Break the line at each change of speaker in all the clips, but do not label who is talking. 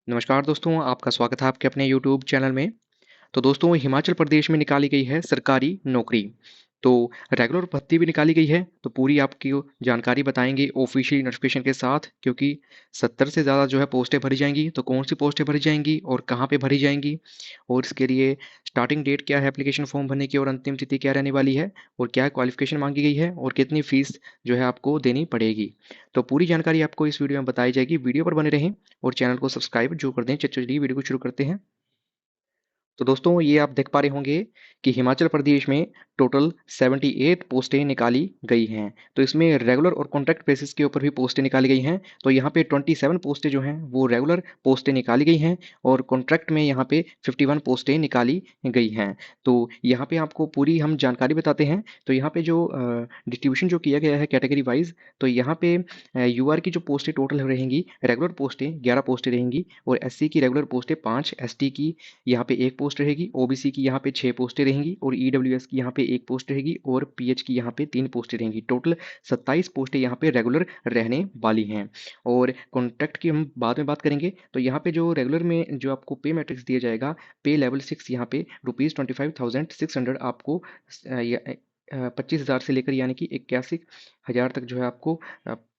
नमस्कार दोस्तों, आपका स्वागत है आपके अपने यूट्यूब चैनल में। तो दोस्तों हिमाचल प्रदेश में निकाली गई है सरकारी नौकरी। तो रेगुलर भर्ती भी निकाली गई है, तो पूरी आपकी जानकारी बताएँगे ऑफ़िशियल नोटिफ़िकेशन के साथ, क्योंकि 70 से ज़्यादा जो है पोस्टें भरी जाएँगी। तो कौन-सी पोस्टें भरी जाएँगी और कहाँ पे भरी जाएँगी और इसके लिए स्टार्टिंग डेट क्या है एप्लीकेशन फ़ॉर्म भरने की और अंतिम तिथि क्या रहने वाली है और क्या क्वालिफ़िकेशन माँगी गई है और कितनी फ़ीस जो है आपको देनी पड़ेगी। तो पूरी जानकारी आपको इस वीडियो में बताई जाएगी। वीडियो पर बने रहें और चैनल को सब्सक्राइब ज़रूर कर दें। चलिए वीडियो को शुरू करते हैं। तो दोस्तों ये आप देख पा रहे होंगे कि हिमाचल प्रदेश में टोटल 78 पोस्टें निकाली गई हैं। तो इसमें रेगुलर और कॉन्ट्रैक्ट बेसिस के ऊपर भी पोस्टें निकाली गई हैं। तो यहाँ पे 27 पोस्टें जो हैं वो रेगुलर पोस्टें निकाली गई हैं और कॉन्ट्रैक्ट में यहाँ पे 51 पोस्टें निकाली गई हैं। तो यहाँ पे आपको पूरी हम जानकारी बताते हैं। तो यहाँ पे जो डिस्ट्रीब्यूशन जो किया गया है कैटेगरी वाइज, तो यहाँ पे यूआर की जो पोस्टें टोटल रहेंगी, रेगुलर पोस्टें 11 पोस्टें रहेंगी और एससी की रेगुलर पोस्टें 5, एसटी की यहाँ पे एक पोस्ट रहेगी, ओबीसी की यहाँ पे 6 पोस्टें रहेंगी और ईडब्ल्यूएस की यहाँ पे एक पोस्ट रहेगी और पीएच की यहाँ पे 3 पोस्टें रहेंगी। टोटल 27 पोस्टें यहाँ पे रेगुलर रहने वाली हैं। और कॉन्ट्रैक्ट की हम बाद में बात करेंगे। तो यहाँ पे जो रेगुलर में जो आपको पे मैट्रिक्स दिया जाएगा, पे लेवल 6 यहाँ पे ₹25,600 आपको 25,000 से लेकर यानी कि 81,000 तक जो है आपको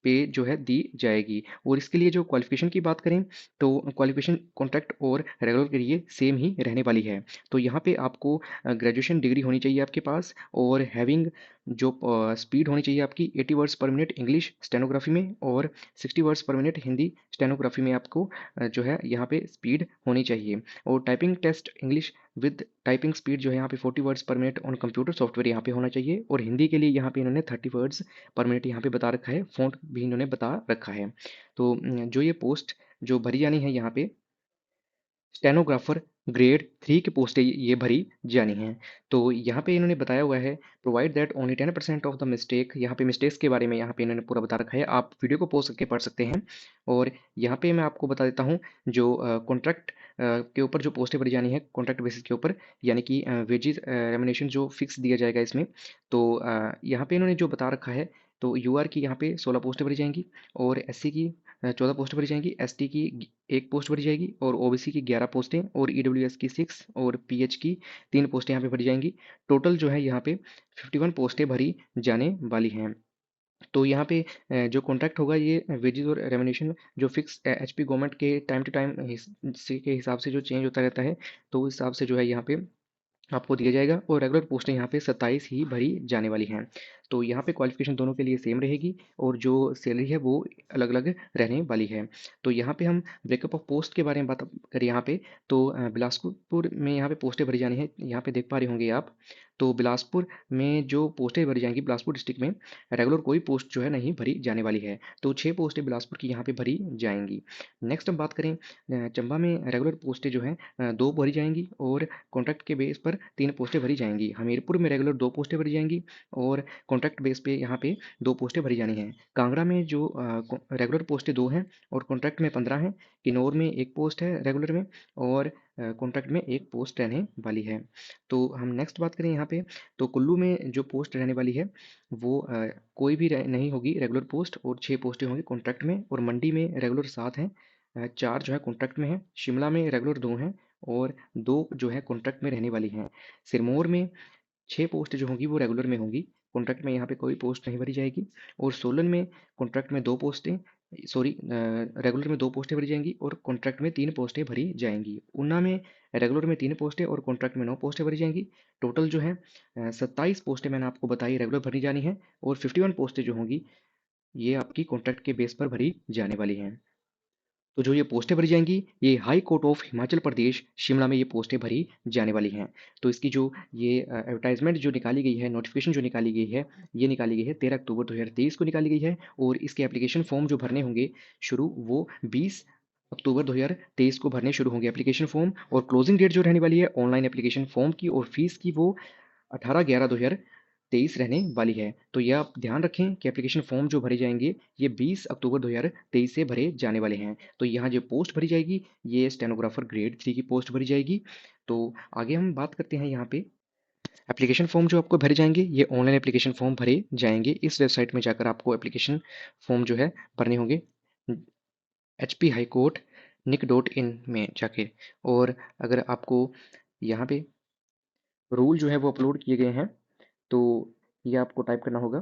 पे जो है दी जाएगी। और इसके लिए जो क्वालिफिकेशन की बात करें, तो क्वालिफिकेशन कॉन्ट्रैक्ट और रेगुलर के लिए सेम ही रहने वाली है। तो यहाँ पे आपको ग्रेजुएशन डिग्री होनी चाहिए आपके पास और हैविंग जो स्पीड होनी चाहिए आपकी 80 वर्ड्स पर मिनट इंग्लिश स्टेनोग्राफी में और 60 वर्ड्स पर मिनट हिंदी स्टेनोग्राफी में आपको जो है यहाँ पे स्पीड होनी चाहिए। और typing test English with typing speed जो है यहाँ पे 40 वर्ड्स पर मिनट ऑन कंप्यूटर सॉफ्टवेयर यहाँ पे होना चाहिए। और हिंदी के लिए यहाँ पे इन्होंने 30 वर्ड्स पर मिनट यहाँ पे बता रखा है, फ़ॉन्ट भी इन्होंने बता रखा है। तो जो ये पोस्ट जो भरी जानी है यहाँ पे स्टेनोग्राफर ग्रेड 3 की पोस्टें ये भरी जानी हैं। तो यहाँ पे इन्होंने बताया हुआ है provide that only 10% of the mistake, यहाँ पे मिस्टेक्स के बारे में यहाँ पे इन्होंने पूरा बता रखा है। आप वीडियो को पॉज़ करके पढ़ सकते हैं। और यहाँ पे मैं आपको बता देता हूँ जो कॉन्ट्रैक्ट के ऊपर जो पोस्टें भरी जानी है कॉन्ट्रैक्ट बेसिस के ऊपर, यानी कि वेजेस रेम्युनरेशन जो फिक्स दिया जाएगा इसमें। तो यहाँ पे इन्होंने जो बता रखा है, तो यूआर की यहाँ पे 16 पोस्टें भरी जाएंगी और एससी की 14 पोस्टें भरी जाएंगी, एसटी की एक पोस्ट भरी जाएगी और ओबीसी की 11 पोस्टें और ईडब्ल्यूएस की 6 और पीएच की 3 पोस्टें यहाँ पे भरी जाएंगी। टोटल जो है यहाँ पे 51 पोस्टें भरी जाने वाली हैं। तो यहाँ पे जो कॉन्ट्रैक्ट होगा ये वेजेस और रेम्युनरेशन जो फिक्स एचपी गवर्नमेंट के टाइम टू टाइम के हिसाब से जो चेंज होता रहता है, तो उस हिसाब से जो है यहाँ पे आपको दिया जाएगा। और रेगुलर पोस्टें यहाँ पे 27 ही भरी जाने वाली हैं। तो यहाँ पे क्वालिफिकेशन दोनों के लिए सेम रहेगी और जो सैलरी है वो अलग अलग रहने वाली है। तो यहाँ पे हम ब्रेकअप ऑफ पोस्ट के बारे में बात करें यहाँ पे, तो बिलासपुर में यहाँ पे पोस्टें भरी जानी है, यहाँ पे देख पा रहे होंगे आप। तो बिलासपुर में जो पोस्टें भरी जाएंगी, बिलासपुर डिस्ट्रिक्ट में रेगुलर कोई पोस्ट जो है नहीं भरी जाने वाली है। तो 6 पोस्टें बिलासपुर की यहाँ पे भरी जाएंगी। नेक्स्ट हम बात करें चंबा में रेगुलर पोस्टें जो हैं 2 भरी जाएंगी और कॉन्ट्रैक्ट के बेस पर 3 पोस्टें भरी जाएंगी। हमीरपुर में रेगुलर 2 पोस्टें भरी जाएंगी और कॉन्ट्रैक्ट बेस पे यहाँ पे 2 पोस्टें भरी जानी हैं। कांगड़ा में जो रेगुलर पोस्टें 2 हैं और कॉन्ट्रैक्ट में 15 हैं। किन्नौर में 1 पोस्ट है रेगुलर में और कॉन्ट्रैक्ट में 1 पोस्ट रहने वाली है। तो हम नेक्स्ट बात करें यहाँ पे, तो कुल्लू में जो पोस्ट रहने वाली है वो कोई भी नहीं होगी रेगुलर पोस्ट और 6 पोस्टें होंगी कॉन्ट्रैक्ट में। और मंडी में रेगुलर 7 हैं, 4 जो है कॉन्ट्रैक्ट में है। शिमला में रेगुलर 2 हैं और 2 जो है कॉन्ट्रैक्ट में रहने वाली हैं। सिरमौर में 6 पोस्ट जो होंगी वो रेगुलर में होंगी, कॉन्ट्रैक्ट में यहाँ पे कोई पोस्ट नहीं भरी जाएगी। और सोलन में कॉन्ट्रैक्ट में 2 पोस्टें, सॉरी रेगुलर में 2 पोस्टें भरी जाएंगी और कॉन्ट्रैक्ट में 3 पोस्टें भरी जाएंगी। ऊना में रेगुलर में 3 पोस्टें और कॉन्ट्रैक्ट में 9 पोस्टें भरी जाएंगी। टोटल जो है 27 पोस्टें मैंने आपको बताई रेगुलर भरी जानी है और 51 पोस्टें जो होंगी ये आपकी कॉन्ट्रैक्ट के बेस पर भरी जाने वाली हैं। तो जो ये पोस्टें भरी जाएंगी ये हाई कोर्ट ऑफ हिमाचल प्रदेश शिमला में ये पोस्टें भरी जाने वाली हैं। तो इसकी जो ये एडवर्टाइजमेंट जो निकाली गई है, नोटिफिकेशन जो निकाली गई है, ये निकाली गई है 13 अक्टूबर 2023 को निकाली गई है। और इसके एप्लीकेशन फॉर्म जो भरने होंगे शुरू, वो 20 अक्टूबर 2023 को भरने शुरू होंगे एप्लीकेशन फॉर्म। और क्लोजिंग डेट जो रहने वाली है ऑनलाइन एप्लीकेशन फॉर्म की और फीस की, वो 18/11/2023 रहने वाली है। तो यह आप ध्यान रखें कि एप्लीकेशन फॉर्म जो भरे जाएंगे ये 20 अक्टूबर 2023 से भरे जाने वाले हैं। तो यहाँ जो पोस्ट भरी जाएगी ये स्टेनोग्राफर ग्रेड 3 की पोस्ट भरी जाएगी। तो आगे हम बात करते हैं यहाँ पे एप्लीकेशन फॉर्म जो आपको भरे जाएंगे, ये ऑनलाइन एप्लीकेशन फॉर्म भरे जाएंगे। इस वेबसाइट में जाकर आपको एप्लीकेशन फॉर्म जो है भरने होंगे। एचपी हाई कोर्ट nic.in में जाके। और अगर आपको यहाँ पे रूल जो है वो अपलोड किए गए हैं, तो ये आपको टाइप करना होगा।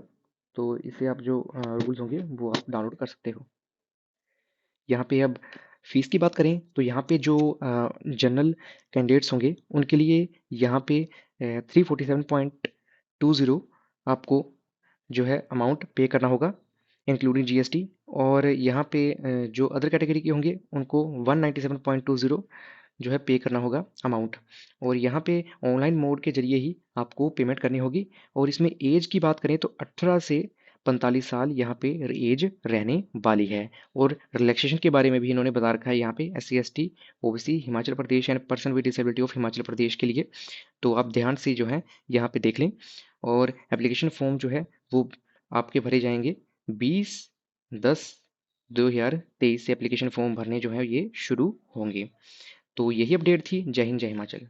तो इससे आप जो रूल्स होंगे वो आप डाउनलोड कर सकते हो। यहाँ पे अब फीस की बात करें तो यहाँ पे जो जनरल कैंडिडेट्स होंगे उनके लिए यहाँ पे 347.20 आपको जो है अमाउंट पे करना होगा, इंक्लूडिंग जीएसटी। और यहाँ पे जो अदर कैटेगरी के होंगे उनको 197.20 जो है पे करना होगा अमाउंट। और यहाँ पे ऑनलाइन मोड के जरिए ही आपको पेमेंट करनी होगी। और इसमें एज की बात करें तो 18 से 45 साल यहाँ पे एज रहने वाली है। और रिलैक्सेशन के बारे में भी इन्होंने बता रखा है यहाँ पे S C S T O B C Himachal Pradesh and person with disability of Himachal Pradesh के लिए। तो आप ध्यान से जो है यहाँ पे देख लें। और एप्लीकेशन फॉर्म जो है वो आपके भरे जाएंगे 20/10/2023 से एप्लीकेशन फॉर्म भरने जो है ये शुरू होंगे। तो यही अपडेट थी। जय हिंद, जय हिमाचल।